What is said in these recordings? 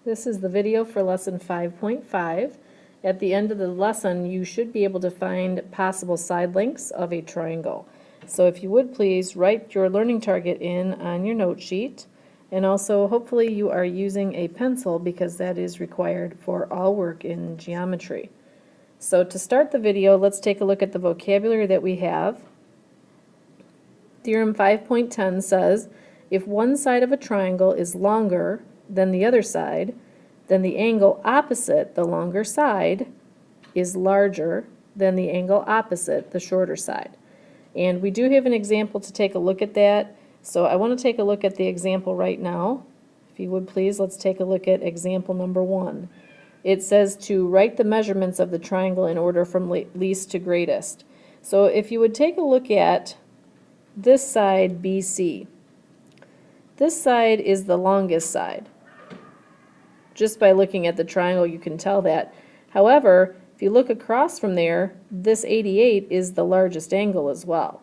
This is the video for lesson 5.5. At the end of the lesson, you should be able to find possible side lengths of a triangle. So if you would please write your learning target in on your note sheet, and also hopefully you are using a pencil because that is required for all work in geometry. So to start the video, let's take a look at the vocabulary that we have. Theorem 5.10 says, if one side of a triangle is longer than the other side, then the angle opposite the longer side is larger than the angle opposite the shorter side. And we do have an example to take a look at that. So I want to take a look at the example right now. If you would please, let's take a look at example number 1. It says to write the measurements of the triangle in order from least to greatest. So if you would take a look at this side BC, this side is the longest side. Just by looking at the triangle you can tell that. However, if you look across from there, this 88 is the largest angle as well.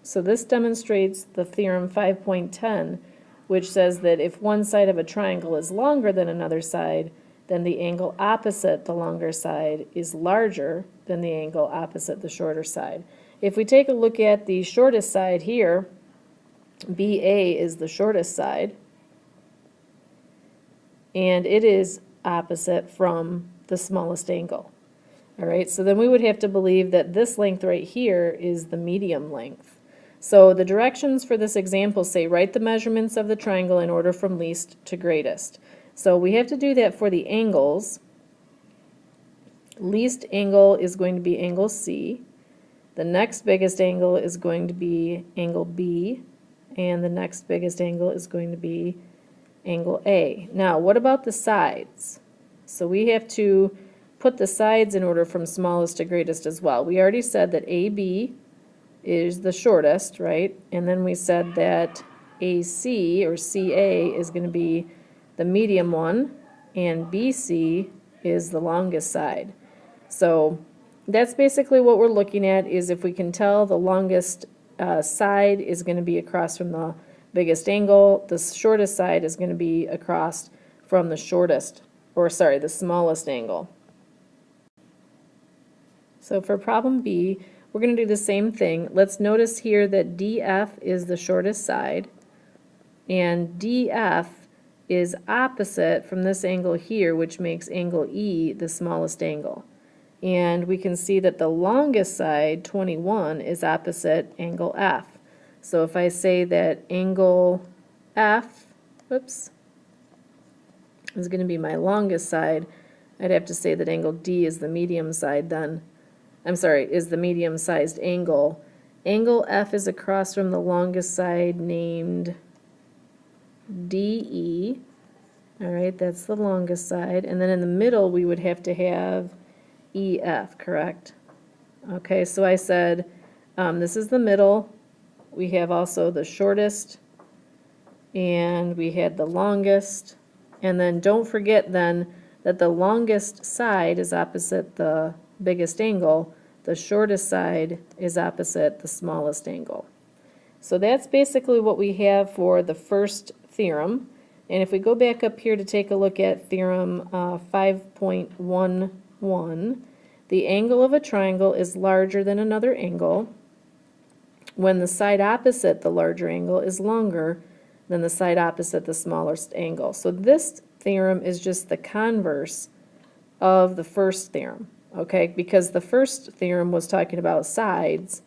So this demonstrates the theorem 5.10, which says that if one side of a triangle is longer than another side, then the angle opposite the longer side is larger than the angle opposite the shorter side. If we take a look at the shortest side here, BA is the shortest side, and it is opposite from the smallest angle. All right, so then we would have to believe that this length right here is the medium length. So the directions for this example say write the measurements of the triangle in order from least to greatest. So we have to do that for the angles. Least angle is going to be angle C. The next biggest angle is going to be angle B, and the next biggest angle is going to be angle A. Now, what about the sides? So we have to put the sides in order from smallest to greatest as well. We already said that AB is the shortest, right? And then we said that AC or CA is going to be the medium one, and BC is the longest side. So that's basically what we're looking at, is if we can tell the longest side is going to be across from the biggest angle, the shortest side is going to be across from the the smallest angle. So for problem B, we're going to do the same thing. Let's notice here that DF is the shortest side, and DF is opposite from this angle here, which makes angle E the smallest angle. And we can see that the longest side, 21, is opposite angle F. So if I say that angle F, is going to be my longest side, I'd have to say that angle D is the medium side then. Is the medium-sized angle. Angle F is across from the longest side named DE. All right, that's the longest side. And then in the middle, we would have to have EF, correct? Okay, so I said this is the middle. We have also the shortest, and we had the longest. And then don't forget then that the longest side is opposite the biggest angle. The shortest side is opposite the smallest angle. So that's basically what we have for the first theorem. And if we go back up here to take a look at theorem 5.11, the angle of a triangle is larger than another angle when the side opposite the larger angle is longer than the side opposite the smallest angle. So this theorem is just the converse of the first theorem, okay? Because the first theorem was talking about sides,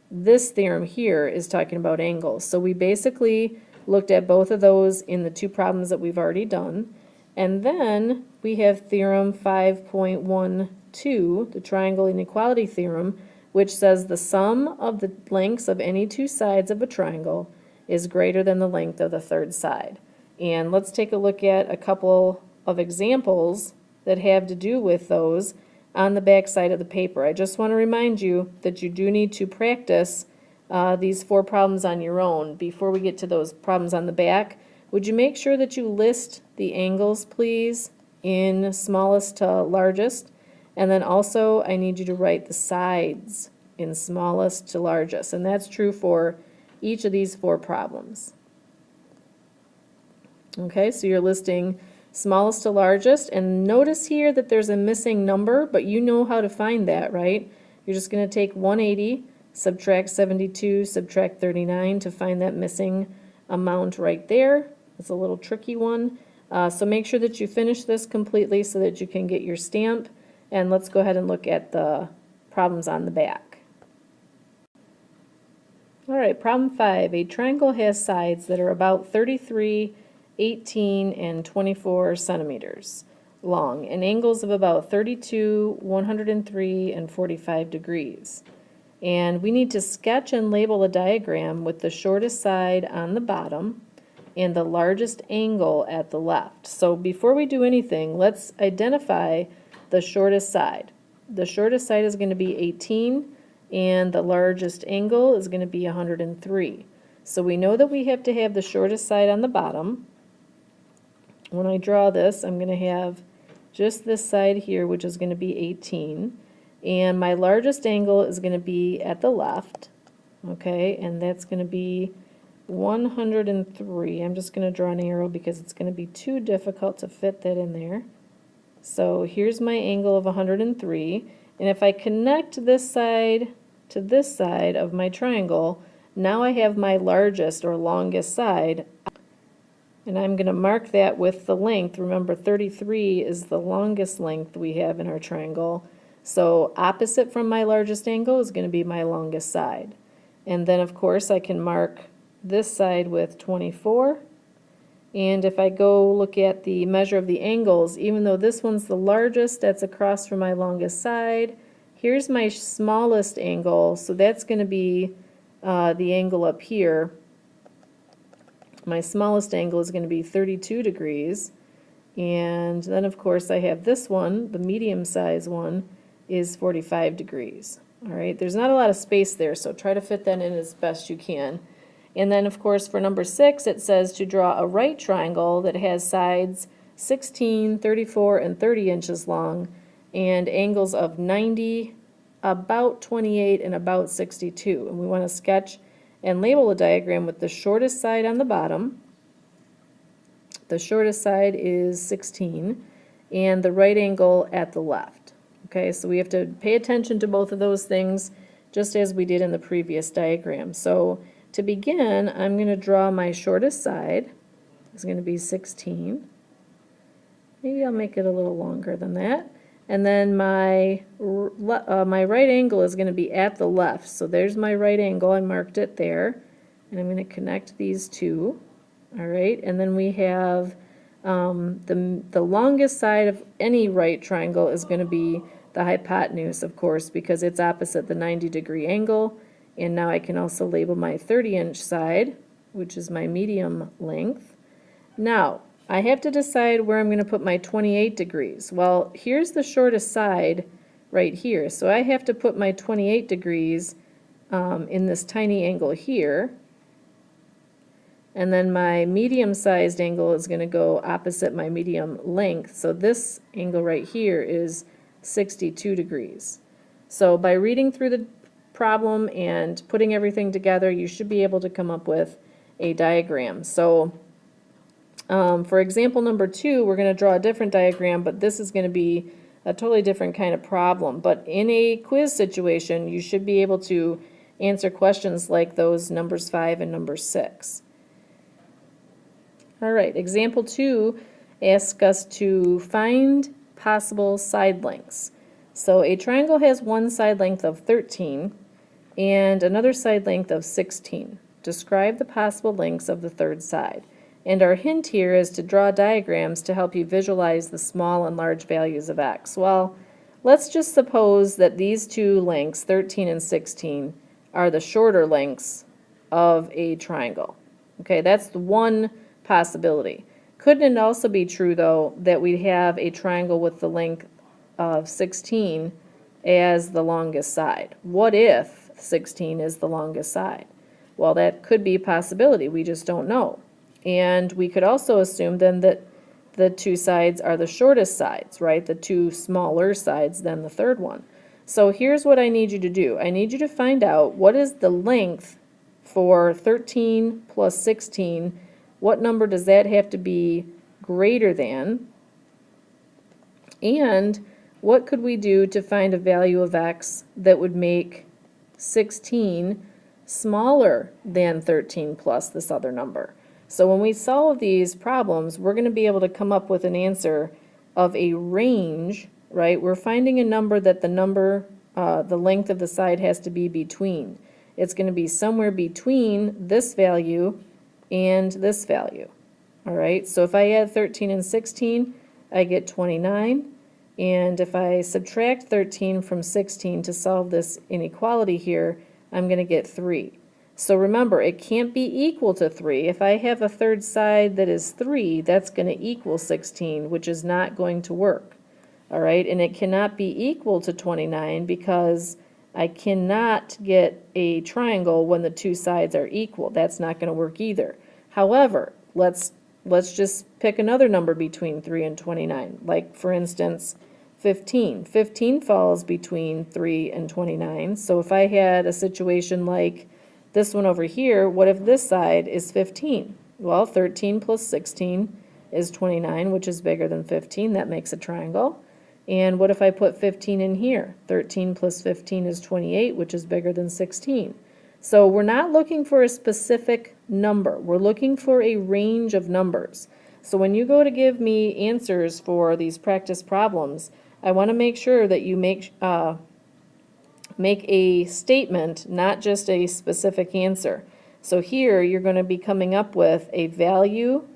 this theorem here is talking about angles. So we basically looked at both of those in the two problems that we've already done. And then we have theorem 5.12, the triangle inequality theorem, which says the sum of the lengths of any two sides of a triangle is greater than the length of the third side. And let's take a look at a couple of examples that have to do with those on the back side of the paper. I just want to remind you that you do need to practice these 4 problems on your own. Before we get to those problems on the back, would you make sure that you list the angles, please, in smallest to largest? And then also, I need you to write the sides in smallest to largest. And that's true for each of these 4 problems. Okay, so you're listing smallest to largest, and notice here that there's a missing number, but you know how to find that, right? You're just going to take 180, subtract 72, subtract 39 to find that missing amount right there. It's a little tricky one. So make sure that you finish this completely so that you can get your stamp. And let's go ahead and look at the problems on the back. All right, problem 5. A triangle has sides that are about 33, 18, and 24 centimeters long, and angles of about 32, 103, and 45 degrees. And we need to sketch and label a diagram with the shortest side on the bottom and the largest angle at the left. So before we do anything, let's identify the shortest side. The shortest side is going to be 18, and the largest angle is going to be 103. So we know that we have to have the shortest side on the bottom. When I draw this, I'm going to have just this side here, which is going to be 18, and my largest angle is going to be at the left, okay, and that's going to be 103. I'm just going to draw an arrow because it's going to be too difficult to fit that in there. So here's my angle of 103, and if I connect this side to this side of my triangle, now I have my largest or longest side, and I'm going to mark that with the length. Remember, 33 is the longest length we have in our triangle, so opposite from my largest angle is going to be my longest side. And then of course I can mark this side with 24, and if I go look at the measure of the angles, even though this one's the largest, that's across from my longest side, here's my smallest angle, so that's going to be the angle up here. My smallest angle is going to be 32 degrees, and then of course I have this one, the medium size one, is 45 degrees. All right, there's not a lot of space there, so try to fit that in as best you can. And then of course for number 6 it says to draw a right triangle that has sides 16, 34, and 30 inches long and angles of 90, about 28, and about 62. And we want to sketch and label a diagram with the shortest side on the bottom. The shortest side is 16, and the right angle at the left. Okay, so we have to pay attention to both of those things just as we did in the previous diagram. So to begin, I'm going to draw my shortest side. It's going to be 16. Maybe I'll make it a little longer than that. And then my right angle is going to be at the left. So there's my right angle. I marked it there. And I'm going to connect these two. All right. And then we have the longest side of any right triangle is going to be the hypotenuse, of course, because it's opposite the 90-degree angle. And now I can also label my 30-inch side, which is my medium length. Now, I have to decide where I'm going to put my 28 degrees. Well, here's the shortest side right here. So I have to put my 28 degrees in this tiny angle here. And then my medium-sized angle is going to go opposite my medium length. So this angle right here is 62 degrees. So by reading through the problem and putting everything together, you should be able to come up with a diagram. So for example number 2, we're going to draw a different diagram, but this is going to be a totally different kind of problem. But in a quiz situation, you should be able to answer questions like those numbers 5 and number 6. All right, example 2 asks us to find possible side lengths. So a triangle has one side length of 13 and another side length of 16. Describe the possible lengths of the third side. And our hint here is to draw diagrams to help you visualize the small and large values of x. Well, let's just suppose that these two lengths, 13 and 16, are the shorter lengths of a triangle. Okay, that's the one possibility. Couldn't it also be true, though, that we have a triangle with the length of 16 as the longest side? What if 16 is the longest side? Well, that could be a possibility. We just don't know. And we could also assume then that the two sides are the shortest sides, right? The two smaller sides than the third one. So here's what I need you to do. I need you to find out what is the length for 13 plus 16. What number does that have to be greater than, and what could we do to find a value of x that would make 16 smaller than 13 plus this other number? So when we solve these problems, we're going to be able to come up with an answer of a range, right? We're finding a number that the length of the side has to be between. It's going to be somewhere between this value and this value. All right, so if I add 13 and 16, I get 29. And if I subtract 13 from 16 to solve this inequality here, I'm going to get 3. So remember, it can't be equal to 3. If I have a third side that is 3, that's going to equal 16, which is not going to work. All right, and it cannot be equal to 29 because I cannot get a triangle when the two sides are equal. That's not going to work either. However, let's just pick another number between 3 and 29. Like, for instance, 15. 15 falls between 3 and 29. So if I had a situation like this one over here, what if this side is 15? Well, 13 plus 16 is 29, which is bigger than 15. That makes a triangle. And what if I put 15 in here? 13 plus 15 is 28, which is bigger than 16. So we're not looking for a specific number. We're looking for a range of numbers. So when you go to give me answers for these practice problems, I want to make sure that you make a statement, not just a specific answer. So here you're going to be coming up with a value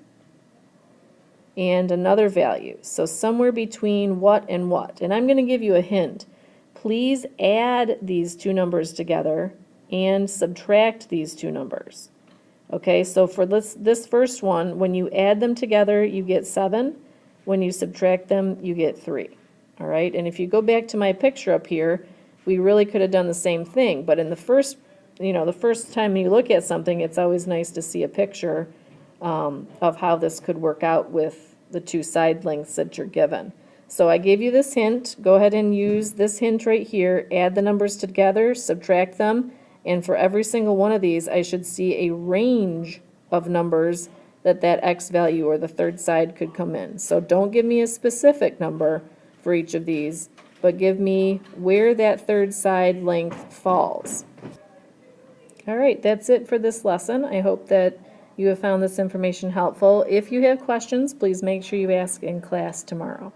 and another value. So somewhere between what and what. And I'm going to give you a hint. Please add these two numbers together and subtract these two numbers. Okay, so for this first one, when you add them together, you get 7. When you subtract them, you get 3. All right, and if you go back to my picture up here, we really could have done the same thing. But in the first time you look at something, it's always nice to see a picture of how this could work out with the two side lengths that you're given. So I gave you this hint. Go ahead and use this hint right here. Add the numbers together, subtract them, and for every single one of these, I should see a range of numbers that x value or the third side could come in. So don't give me a specific number for each of these, but give me where that third side length falls. All right, that's it for this lesson. I hope that you have found this information helpful. If you have questions, please make sure you ask in class tomorrow.